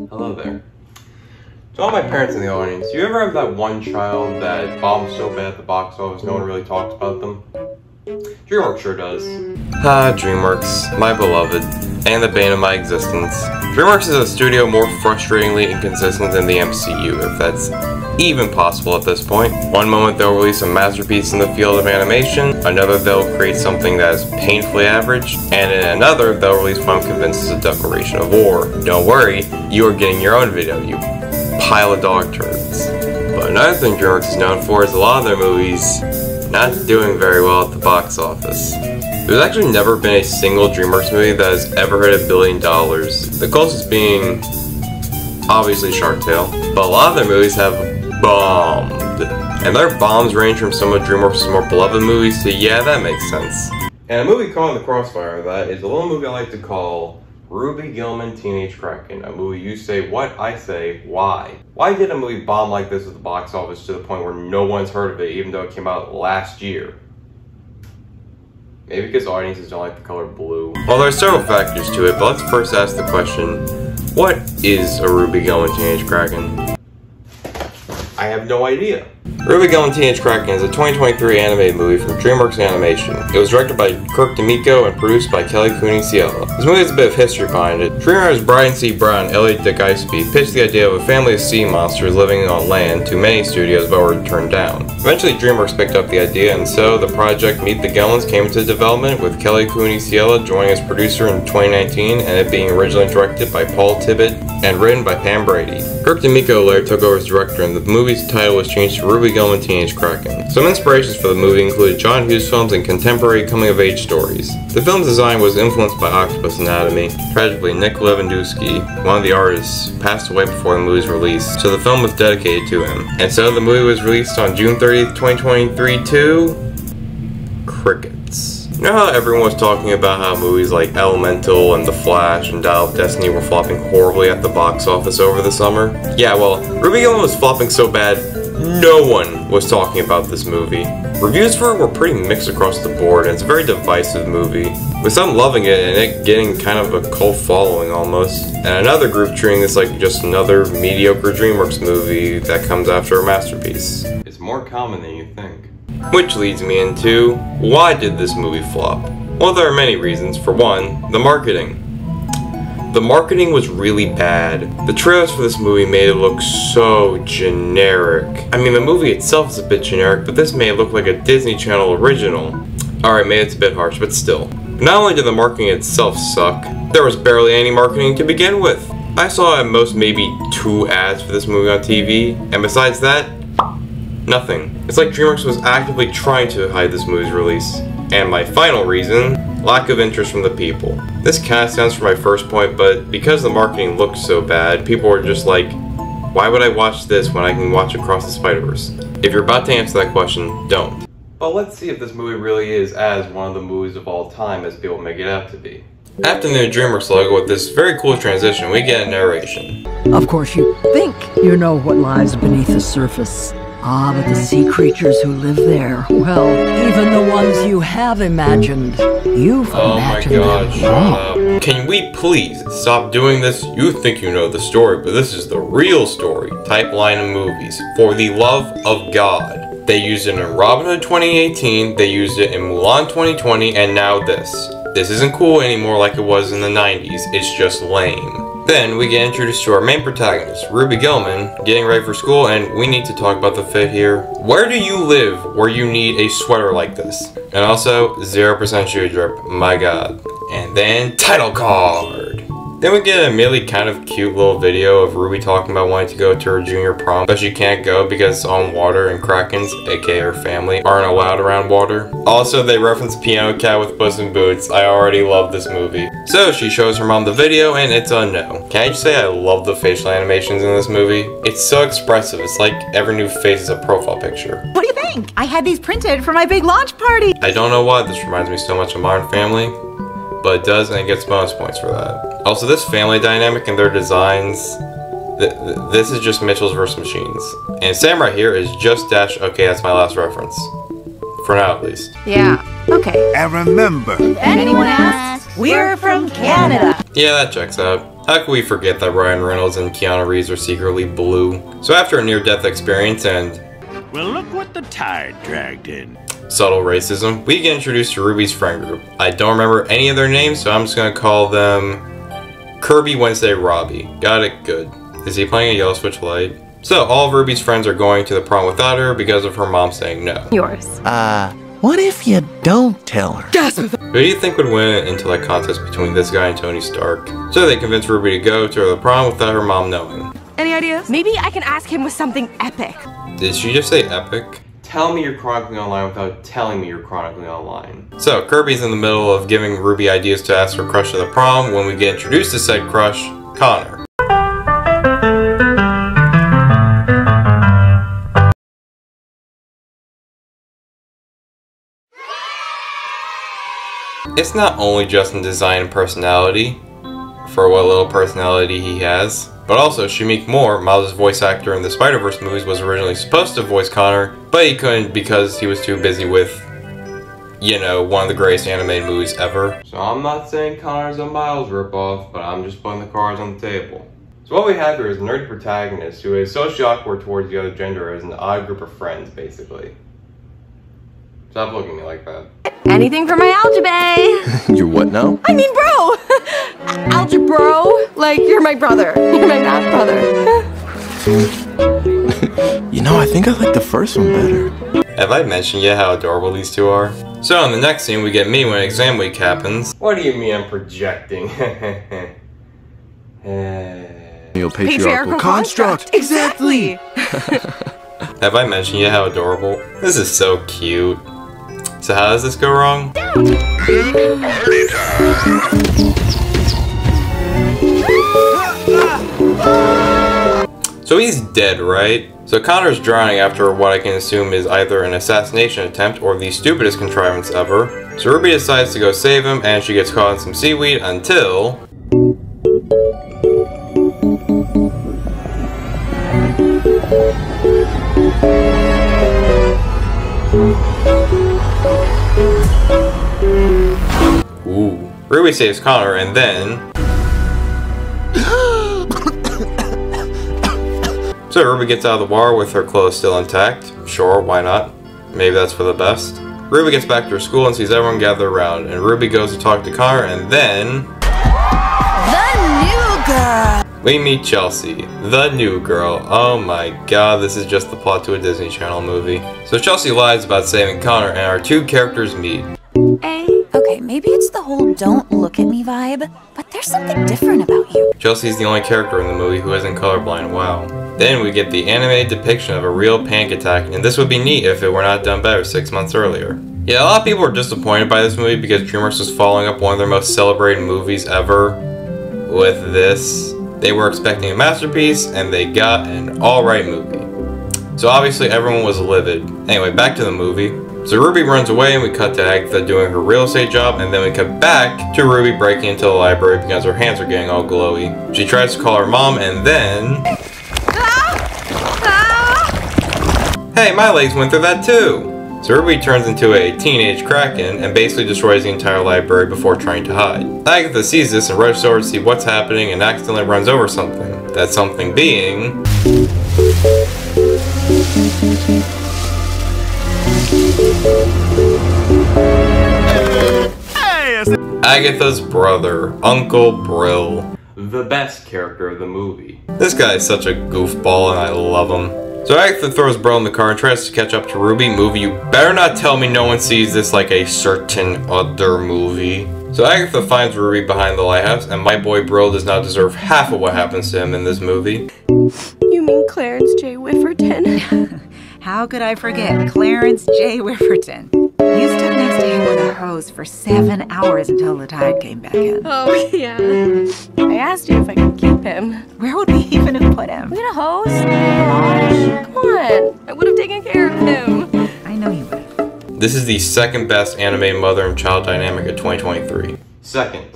Hello there. To all my parents in the audience, do you ever have that one child that bombs so bad at the box office no one really talks about them? Dreamworks sure does. Dreamworks, my beloved, and the bane of my existence. Dreamworks is a studio more frustratingly inconsistent than the MCU, if that's even possible at this point. One moment they'll release a masterpiece in the field of animation, another they'll create something that is painfully average, and in another they'll release one convinced as a declaration of war. Don't worry, you are getting your own video, you pile of dog turds. But another thing Dreamworks is known for is a lot of their movies not doing very well at the box office. There's actually never been a single Dreamworks movie that has ever hit $1 billion. The closest being obviously Shark Tale, but a lot of their movies have bombed. And their bombs range from some of Dreamworks' more beloved movies to yeah, that makes sense. And a movie caught in the crossfire of that is a little movie I like to call Ruby Gillman Teenage Kraken. A movie you say what, I say why. Why did a movie bomb like this at the box office to the point where no one's heard of it even though it came out last year? Maybe because audiences don't like the color blue. Well, there are several factors to it, but let's first ask the question, what is a Ruby Gillman Teenage Kraken? I have no idea. Ruby Gillman Teenage Kraken is a 2023 animated movie from Dreamworks Animation. It was directed by Kirk D'Amico and produced by Kelly Cooney Ciela. This movie has a bit of history behind it. Dreamwriters Brian C. Brown and Elliot de Gasperi pitched the idea of a family of sea monsters living on land to many studios but were turned down. Eventually Dreamworks picked up the idea, and so the project Meet the Gillmans came into development, with Kelly Cooney Ciela joining as producer in 2019 and it being originally directed by Paul Tibbitt and written by Pam Brady. Kirk D'Amico later took over as director, and the movie's title was changed to Ruby Gillman Teenage Kraken. Some inspirations for the movie included John Hughes films and contemporary coming-of-age stories. The film's design was influenced by Octopus Anatomy. Tragically, Nick Lewandowski, one of the artists, passed away before the movie's release, so the film was dedicated to him. And so the movie was released on June 30th, 2023 to crickets. You know how everyone was talking about how movies like Elemental and The Flash and Dial of Destiny were flopping horribly at the box office over the summer? Yeah, well, Ruby Gillman was flopping so bad, no one was talking about this movie. Reviews for it were pretty mixed across the board, and it's a very divisive movie, with some loving it and it getting kind of a cult following almost, and another group treating this like just another mediocre Dreamworks movie that comes after a masterpiece. It's more common than you think. Which leads me into, why did this movie flop? Well, there are many reasons. For one, the marketing. The marketing was really bad. The trailers for this movie made it look so generic. I mean, the movie itself is a bit generic, but this made it look like a Disney Channel original. Alright, maybe it's a bit harsh, but still. Not only did the marketing itself suck, there was barely any marketing to begin with. I saw at most maybe 2 ads for this movie on TV, and besides that, nothing. It's like Dreamworks was actively trying to hide this movie's release. And my final reason, lack of interest from the people. This kind of sounds for my first point, but because the marketing looked so bad, people were just like, why would I watch this when I can watch Across the Spider-Verse? If you're about to answer that question, don't. But let's see if this movie really is as one of the movies of all time as people make it out to be. After the new Dreamworks logo with this very cool transition, we get a narration. Of course you think you know what lies beneath the surface. Ah, but the sea creatures who live there, well, even the ones you have imagined, you've imagined them wrong. Shut up. Can we please stop doing this? You think you know the story, but this is the real story type line of movies. For the love of God. They used it in Robin Hood 2018, they used it in Mulan 2020, and now this. This isn't cool anymore like it was in the 90s, it's just lame. Then we get introduced to our main protagonist, Ruby Gillman, getting ready for school, and we need to talk about the fit here. Where do you live where you need a sweater like this? And also, 0% shoe drip, my god. And then, title card! Then we get a immediately kind of cute little video of Ruby talking about wanting to go to her junior prom, but she can't go because it's on water and Krakens, aka her family, aren't allowed around water. Also, they reference Piano Cat with Puss in Boots. I already love this movie. So she shows her mom the video and it's a no. Can I just say I love the facial animations in this movie? It's so expressive. It's like every new face is a profile picture. What do you think? I had these printed for my big launch party. I don't know why this reminds me so much of Modern Family, but it does, and it gets bonus points for that. Also, this family dynamic and their designs, this is just Mitchell's vs. Machines. And Sam right here is just Dash. Okay, that's my last reference. For now, at least. Yeah, okay. And remember, if anyone asks, We're from Canada. Yeah, that checks out. How could we forget that Ryan Reynolds and Keanu Reeves are secretly blue? So after a near-death experience and... well, look what the tide dragged in. Subtle racism, we get introduced to Ruby's friend group. I don't remember any of their names, so I'm just gonna call them... Kirby, Wednesday, Robbie. Got it, good. Is he playing a yellow switch light? So, all of Ruby's friends are going to the prom without her because of her mom saying no. Yours. What if you don't tell her? Who do you think would win an intellect contest between this guy and Tony Stark? So they convince Ruby to go to the prom without her mom knowing. Any ideas? Maybe I can ask him with something epic. Did she just say epic? Tell me you're chronically online without telling me you're chronically online. So Kirby's in the middle of giving Ruby ideas to ask her crush to the prom when we get introduced to said crush, Connor. It's not only just in design and personality, for what little personality he has, but also Shameik Moore, Miles' voice actor in the Spider-Verse movies, was originally supposed to voice Connor, but he couldn't because he was too busy with, you know, one of the greatest animated movies ever. So I'm not saying Connor's a Miles ripoff, but I'm just putting the cards on the table. So what we have here is a nerdy protagonist who is socially awkward towards the other gender as an odd group of friends, basically. Stop looking at me like that. Anything for my algebra. You're what now? I mean, bro. Algebra. Like, you're my brother. You're my math brother. You know, I think I like the first one better. Have I mentioned yet how adorable these two are? So in the next scene, we get me when exam week happens. What do you mean I'm projecting? Patriarchal construct. Exactly. Have I mentioned yet how adorable? This is so cute. So how does this go wrong? So he's dead, right? So Connor's drowning after what I can assume is either an assassination attempt or the stupidest contrivance ever. So Ruby decides to go save him and she gets caught in some seaweed until... Ooh. Ruby saves Connor and then... So Ruby gets out of the water with her clothes still intact. Sure, why not? Maybe that's for the best. Ruby gets back to her school and sees everyone gather around, and Ruby goes to talk to Connor and then... The new girl. We meet Chelsea, the new girl. Oh my god, this is just the plot to a Disney Channel movie. So Chelsea lies about saving Connor and our two characters meet. Okay, maybe it's the whole don't look at me vibe, but there's something different about you. Chelsea's the only character in the movie who isn't colorblind, wow. Then we get the animated depiction of a real panic attack, and this would be neat if it were not done better 6 months earlier. Yeah, a lot of people were disappointed by this movie because Dreamworks was following up one of their most celebrated movies ever with this. They were expecting a masterpiece, and they got an alright movie. So obviously everyone was livid. Anyway, back to the movie. So Ruby runs away and we cut to Agatha doing her real estate job, and then we cut back to Ruby breaking into the library because her hands are getting all glowy. She tries to call her mom and then... Hey, my legs went through that too! So Ruby turns into a teenage Kraken and basically destroys the entire library before trying to hide. Agatha sees this and rushes over to see what's happening and accidentally runs over something. That something being... Agatha's brother, Uncle Brill. The best character of the movie. This guy is such a goofball and I love him. So Agatha throws Brill in the car and tries to catch up to Ruby. Movie, you better not tell me no one sees this like a certain other movie. So Agatha finds Ruby behind the lighthouse, and my boy Brill does not deserve half of what happens to him in this movie. You mean Clarence J. Whifferton? How could I forget Clarence J. Whifferton? You stood next to him with a hose for 7 hours until the tide came back in. Oh, yeah. I asked you if I could keep him. Where would we even have put him? We had a hose? Gosh, come on. I would have taken care of him. I know you would have. This is the second best animated mother and child dynamic of 2023. Second.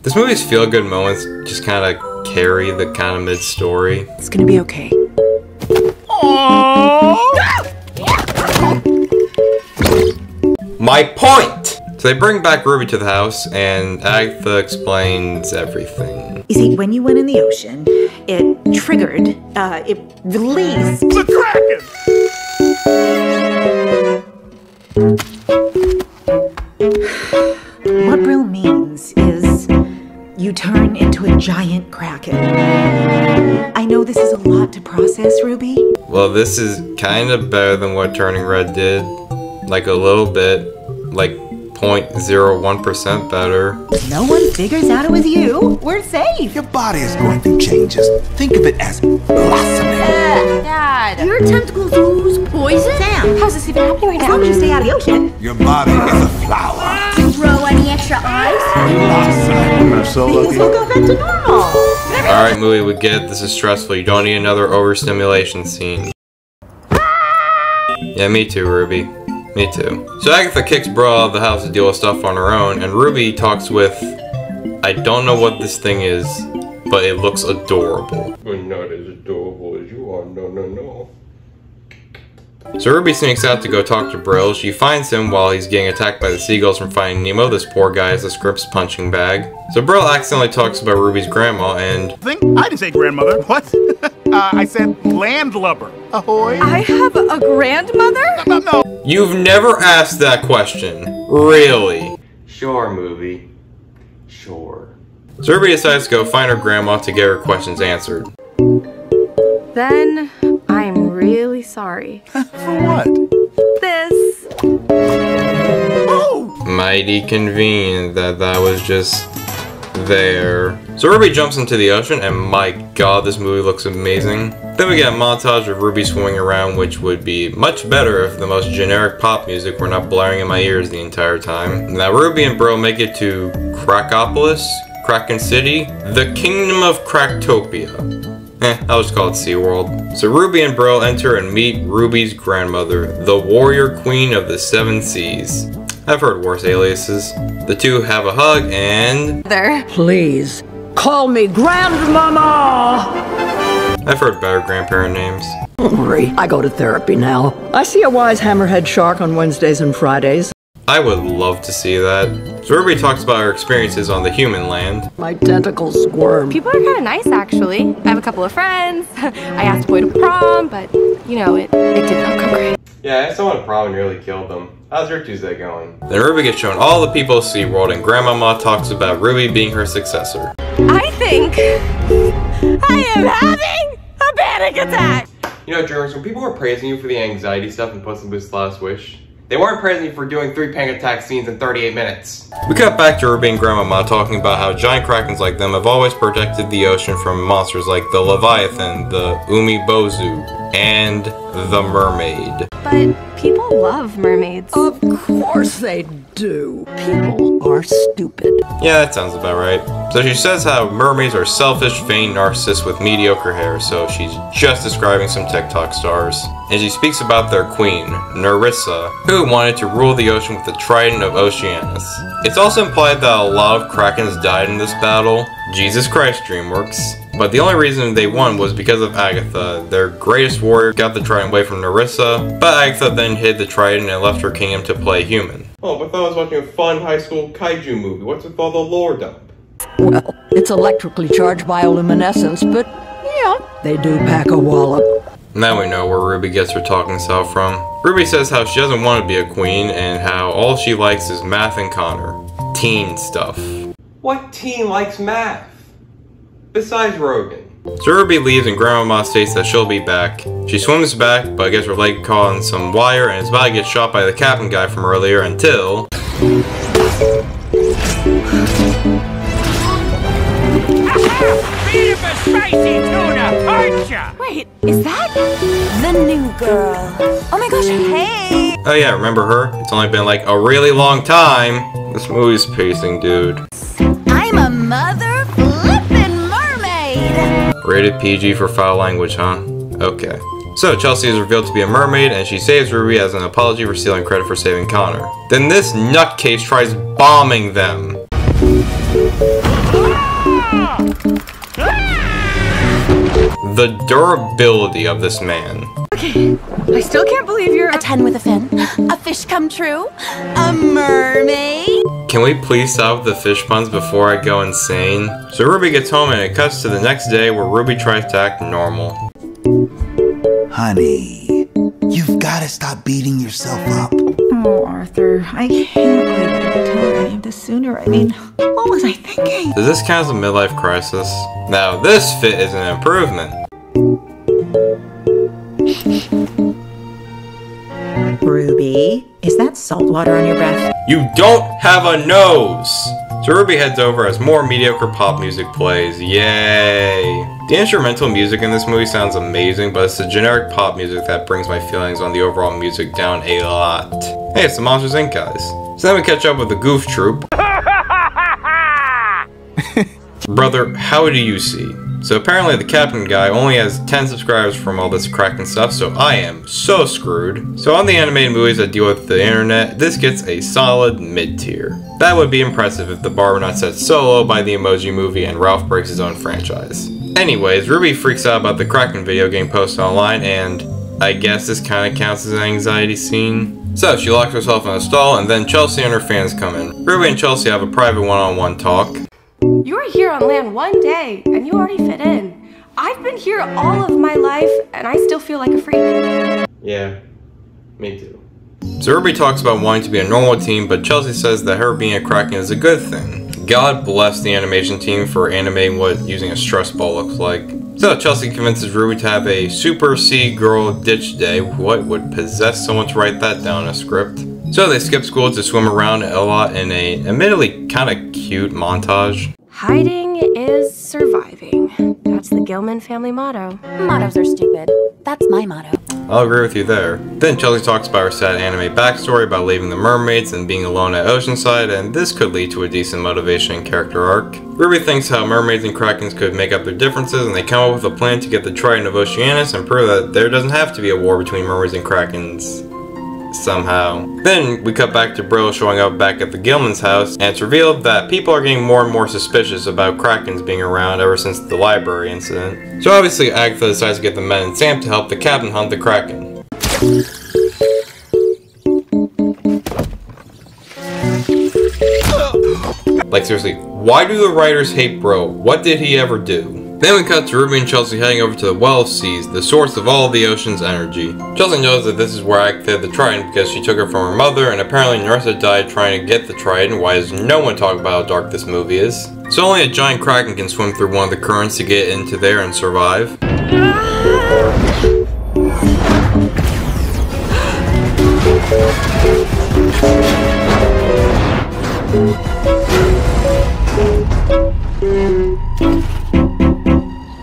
This movie's feel-good moments just kind of carry the kind of mid-story. It's gonna be okay. My point! So So they bring back Ruby to the house, and Agatha explains everything. You see, when you went in the ocean, it triggered, it released... The Kraken! What Brill means is you turn into a giant Kraken. I know this is a lot to process, Ruby. Well, this is kind of better than what Turning Red did. Like a little bit. Like 0.01% better. No one figures out it was you. We're safe. Your body is going through changes. Think of it as blossoming. Dad. Your tentacles ooze poison? Sam, how's this even happening right now? As long as you stay out of the ocean. Your body is a flower. Bro, any extra eyes? Blossom. You're so Things will go back to normal. Alright, movie, we get it. This is stressful. You don't need another overstimulation scene. Yeah, me too, Ruby. Me too. So Agatha kicks Bro out of the house to deal with stuff on her own, and Ruby talks with... I don't know what this thing is, but it looks adorable. We're not as adorable as you are, no. So Ruby sneaks out to go talk to Brill. She finds him while he's getting attacked by the seagulls from Finding Nemo. This poor guy is the script's punching bag. So Brill accidentally talks about Ruby's grandma and... I didn't say grandmother. What? I said landlubber. Ahoy. I have a grandmother? No. You've never asked that question. Really? Sure, movie. Sure. So Ruby decides to go find her grandma to get her questions answered. Then I'm really sorry. For what? This. Oh! Mighty convenient that was just there. So Ruby jumps into the ocean, and my god, this movie looks amazing. Then we get a montage of Ruby swimming around, which would be much better if the most generic pop music were not blaring in my ears the entire time. Now Ruby and Brill make it to Krakopolis, Kraken City, the Kingdom of Craktopia. I'll just call it SeaWorld. So Ruby and Brill enter and meet Ruby's grandmother, the warrior queen of the 7 seas. I've heard worse aliases. The two have a hug and... Please, call me Grandmama! I've heard better grandparent names. Don't worry, I go to therapy now. I see a wise hammerhead shark on Wednesdays and Fridays. I would love to see that. So Ruby talks about her experiences on the human land. My tentacles squirm. People are kind of nice, actually. I have a couple of friends. I asked a boy to prom, but, you know, it did not go great. Yeah, I saw one at prom and nearly killed them. How's your Tuesday going? Then Ruby gets shown all the people of SeaWorld, and Grandmama talks about Ruby being her successor. I think I am having a panic attack. You know, Dreamworks, when people were praising you for the anxiety stuff in Puss in Boots' Last Wish, they weren't praising you for doing 3 panic attack scenes in 38 minutes. We cut back to Ruby and Grandmama talking about how giant krakens like them have always protected the ocean from monsters like the Leviathan, the Umibozu, and the mermaid. But people love mermaids. Of course they do. People are stupid. Yeah, that sounds about right. So she says how mermaids are selfish, vain narcissists with mediocre hair, so she's just describing some TikTok stars. And she speaks about their queen, Nerissa, who wanted to rule the ocean with the trident of Oceanus. It's also implied that a lot of krakens died in this battle. Jesus Christ, Dreamworks. But the only reason they won was because of Agatha. Their greatest warrior got the trident away from Nerissa, but Agatha then hid the trident and left her kingdom to play human. Oh, I thought I was watching a fun high school kaiju movie. What's with all the lore dump? Well, it's electrically charged bioluminescence, but yeah, they do pack a wallop. Now we know where Ruby gets her talking style from. Ruby says how she doesn't want to be a queen and how all she likes is math and Connor. Teen stuff. What teen likes math? Besides Rogan. So Ruby leaves and Grandmama states that she'll be back. She swims back, but gets her leg caught on some wire and is about to get shot by the captain guy from earlier until... Wait, is that The new girl. Oh my gosh, hey! Oh yeah, remember her? It's only been like a really long time. This movie's pacing, dude. I'm a mother flippin' mermaid! Rated PG for foul language, huh? Okay. So Chelsea is revealed to be a mermaid, and she saves Ruby as an apology for stealing credit for saving Connor. Then this nutcase tries bombing them. The durability of this man. Okay, I still can't believe you're A 10 with a fin. A fish come true. A mermaid. Can we please stop with the fish puns before I go insane? So Ruby gets home and it cuts to the next day where Ruby tries to act normal. Honey, you've got to stop beating yourself up. Oh, Arthur, I can't believe I didn't tell her any of this sooner. I mean, what was I thinking? Does this count as a midlife crisis? Now this fit is an improvement. Ruby, is that salt water on your breath? You don't have a nose! So Ruby heads over as more mediocre pop music plays. Yay! The instrumental music in this movie sounds amazing, but it's the generic pop music that brings my feelings on the overall music down a lot. Hey, it's the Monsters Inc. guys. So then we catch up with the Goof Troop. Brother, how do you see? So apparently the Captain guy only has 10 subscribers from all this Kraken stuff, so I am so screwed. So on the animated movies that deal with the internet, this gets a solid mid-tier. That would be impressive if the bar were not set so low by the Emoji Movie and Ralph breaks his own franchise. Anyways, Ruby freaks out about the Kraken video game posted online, and I guess this kinda counts as an anxiety scene. So she locks herself in a stall, and then Chelsea and her fans come in. Ruby and Chelsea have a private one-on-one talk. You were here on land one day, and you already fit in. I've been here all of my life, and I still feel like a freak. Yeah, me too. So Ruby talks about wanting to be a normal team, but Chelsea says that her being a Kraken is a good thing. God bless the animation team for animating what using a stress ball looks like. So Chelsea convinces Ruby to have a Super Sea Girl Ditch Day. What would possess someone to write that down in a script? So they skip school to swim around a lot in a admittedly kinda cute montage. Hiding is surviving. That's the Gillman family motto. Mottos are stupid. That's my motto. I'll agree with you there. Then Chelsea talks about her sad anime backstory about leaving the mermaids and being alone at Oceanside, and this could lead to a decent motivation and character arc. Ruby thinks how mermaids and Krakens could make up their differences, and they come up with a plan to get the Triton of Oceanus and prove that there doesn't have to be a war between mermaids and Krakens. Somehow. Then we cut back to Brill showing up back at the Gillman's house, and it's revealed that people are getting more and more suspicious about Krakens being around ever since the library incident. So obviously Agatha decides to get the men and Sam to help the captain hunt the Kraken. Like seriously, why do the writers hate Brill? What did he ever do? Then we cut to Ruby and Chelsea heading over to the Well of Seas, the source of all the ocean's energy. Chelsea knows that this is where Agatha hid the Triton because she took it from her mother, and apparently Nerissa died trying to get the Triton. Why does no one talk about how dark this movie is? So only a giant Kraken can swim through one of the currents to get into there and survive.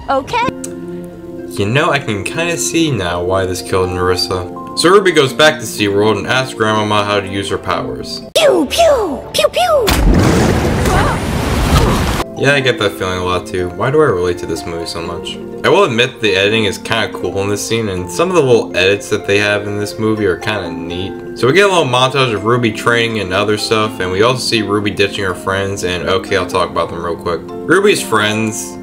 Okay. You know, I can kinda see now why this killed Nerissa. So Ruby goes back to SeaWorld and asks Grandmama how to use her powers. Pew pew pew pew. Yeah, I get that feeling a lot too. Why do I relate to this movie so much? I will admit the editing is kinda cool in this scene, and some of the little edits that they have in this movie are kinda neat. So we get a little montage of Ruby training and other stuff, and we also see Ruby ditching her friends, and okay, I'll talk about them real quick. Ruby's friends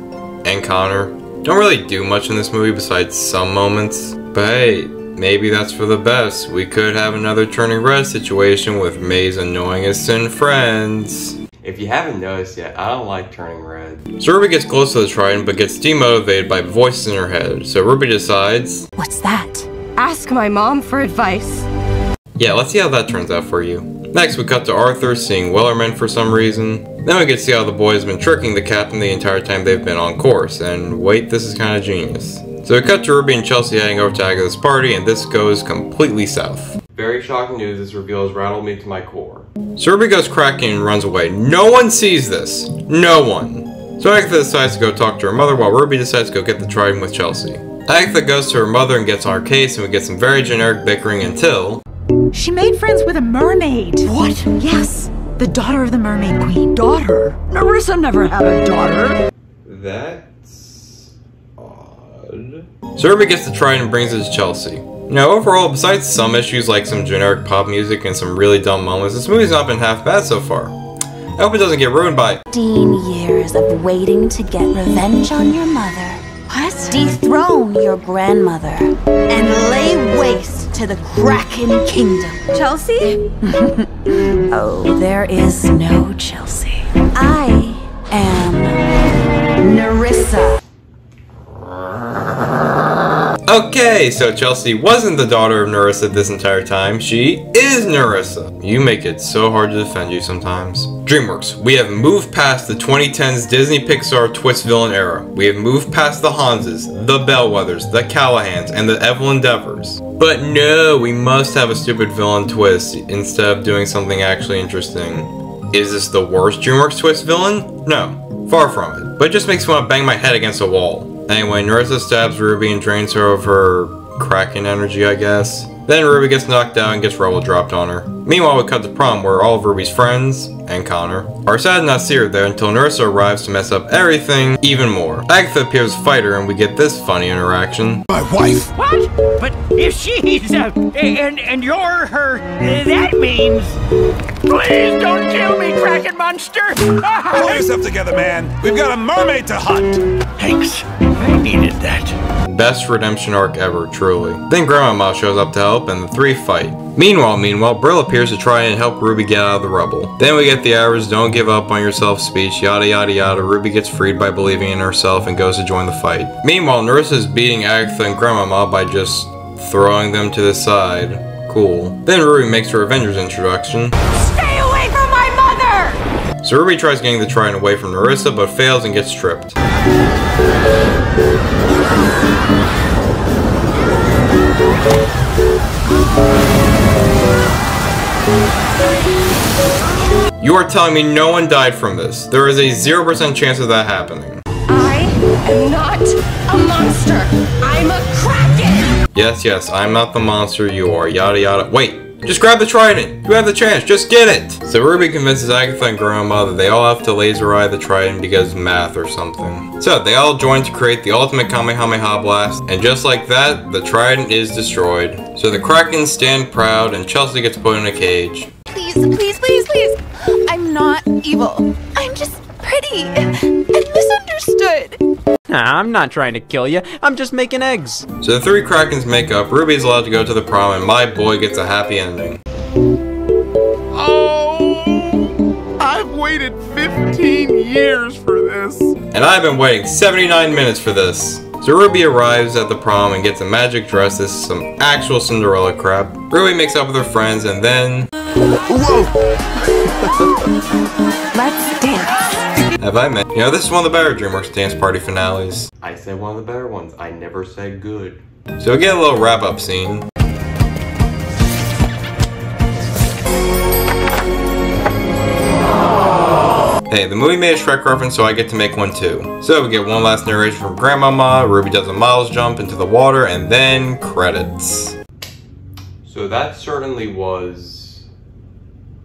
and Connor don't really do much in this movie besides some moments, but hey, maybe that's for the best. We could have another Turning Red situation with May's annoyingest and friends. If you haven't noticed yet, I don't like Turning Red. So Ruby gets close to the Triton but gets demotivated by voices in her head, so Ruby decides, What's that? Ask my mom for advice. yeah, let's see how that turns out for you. Next, we cut to Arthur seeing Wellerman for some reason. Then we get to see how the boys have been tricking the captain the entire time they've been on course, and wait, this is kinda genius. So we cut to Ruby and Chelsea heading over to Agatha's party, and this goes completely south. Very shocking news, this reveal has rattled me to my core. So Ruby goes Kraken and runs away. No one sees this. No one. So Agatha decides to go talk to her mother while Ruby decides to go get the Triton with Chelsea. Agatha goes to her mother and gets on her case, and we get some very generic bickering until... She made friends with a mermaid. What? Yes, the daughter of the Mermaid Queen. Daughter? Nerissa never had a daughter. That's... odd. So Ruby gets the Triton and brings it to Chelsea. Now overall, besides some issues like some generic pop music and some really dumb moments, this movie's not been half bad so far. I hope it doesn't get ruined by 15 years of waiting to get revenge on your mother. What? What? Dethrone your grandmother and lay waste to the Kraken Kingdom. Chelsea? Oh, there is no Chelsea. I am Nerissa. Okay, so Chelsea wasn't the daughter of Nerissa this entire time. She is Nerissa. You make it so hard to defend you sometimes. Dreamworks, we have moved past the 2010s Disney Pixar twist villain era. We have moved past the Hanses, the Bellwethers, the Callahans, and the Evelyn Devers. But no, we must have a stupid villain twist instead of doing something actually interesting. Is this the worst Dreamworks twist villain? No, far from it. But it just makes me want to bang my head against a wall. Anyway, Nerissa stabs Ruby and drains her of her Kraken energy, I guess. Then Ruby gets knocked out and gets rubble dropped on her. Meanwhile, we cut to prom where all of Ruby's friends, and Connor, are sad not to see her there until Nerissa arrives to mess up everything even more. Agatha appears to fight her and we get this funny interaction. My wife! What? But if she's, and you're her, that means... Please don't kill me, Kraken monster! Pull yourself together, man. We've got a mermaid to hunt. Thanks. I needed that. Best redemption arc ever, truly. Then Grandmama shows up to help and the three fight. Meanwhile, Brill appears to try and help Ruby get out of the rubble. Then we get the average don't give up on yourself speech, yada yada yada. Ruby gets freed by believing in herself and goes to join the fight. Meanwhile, Nerissa is beating Agatha and Grandmama by just throwing them to the side. Cool. Then Ruby makes her Avengers introduction. Stay away from my mother! So Ruby tries getting the trident away from Nerissa but fails and gets stripped. You are telling me no one died from this? There is a 0% chance of that happening. I am not a monster. I'm a Kraken! Yes, I'm not the monster you are, yada yada. Wait, just grab the trident. You have the chance, just get it. So Ruby convinces Agatha and Grandma that they all have to laser eye the trident because math or something. So they all join to create the ultimate Kamehameha blast, and just like that, the trident is destroyed. So the Krakens stand proud and Chelsea gets put in a cage. Please, please, please, please. I'm not evil. I'm just pretty and misunderstood. Nah, I'm not trying to kill you. I'm just making eggs. So the three Krakens make up, Ruby is allowed to go to the prom, and my boy gets a happy ending. Oh, I've waited 15 years for this. And I've been waiting 79 minutes for this. So Ruby arrives at the prom and gets a magic dress. This is some actual Cinderella crap. Ruby makes up with her friends and then... Whoa! Let's dance. Have I met? You know, this is one of the better Dreamworks dance party finales. I said one of the better ones. I never said good. So we get a little wrap-up scene. Hey, the movie made a Shrek reference, so I get to make one too. So we get one last narration from Grandmama, Ruby does a Miles jump into the water, and then credits. So that certainly was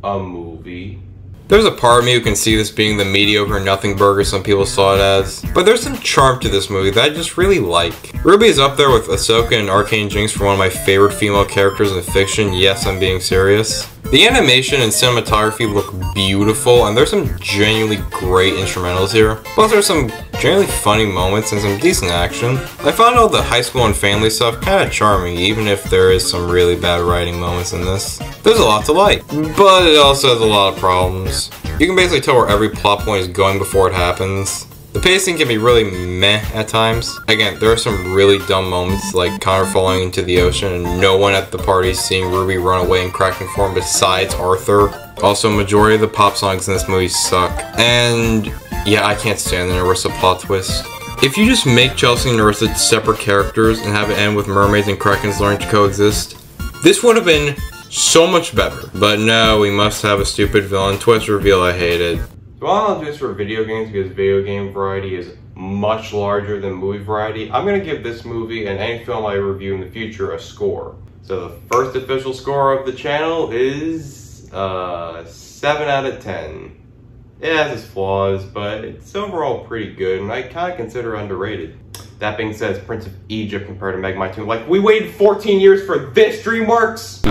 a movie. There's a part of me who can see this being the mediocre nothing burger some people saw it as, but there's some charm to this movie that I just really like. Ruby is up there with Ahsoka and Arcane Jinx for one of my favorite female characters in fiction. Yes, I'm being serious. The animation and cinematography look beautiful, and there's some genuinely great instrumentals here. Plus there's some genuinely funny moments and some decent action. I found all the high school and family stuff kinda charming, even if there is some really bad writing moments in this. There's a lot to like, but it also has a lot of problems. You can basically tell where every plot point is going before it happens. The pacing can be really meh at times. Again, there are some really dumb moments, like Connor falling into the ocean and no one at the party seeing Ruby run away in Kraken form besides Arthur. Also, majority of the pop songs in this movie suck. And yeah, I can't stand the Nerissa plot twist. If you just make Chelsea and Nerissa separate characters and have it end with mermaids and Krakens learning to coexist, this would have been so much better. But no, we must have a stupid villain twist reveal I hated. So while I'll do this for video games because video game variety is much larger than movie variety, I'm going to give this movie and any film I review in the future a score. So the first official score of the channel is 7 out of 10. It has its flaws, but it's overall pretty good and I kind of consider it underrated. That being said, it's Prince of Egypt compared to Megamind 2. Like, we waited 14 years for this, Dreamworks!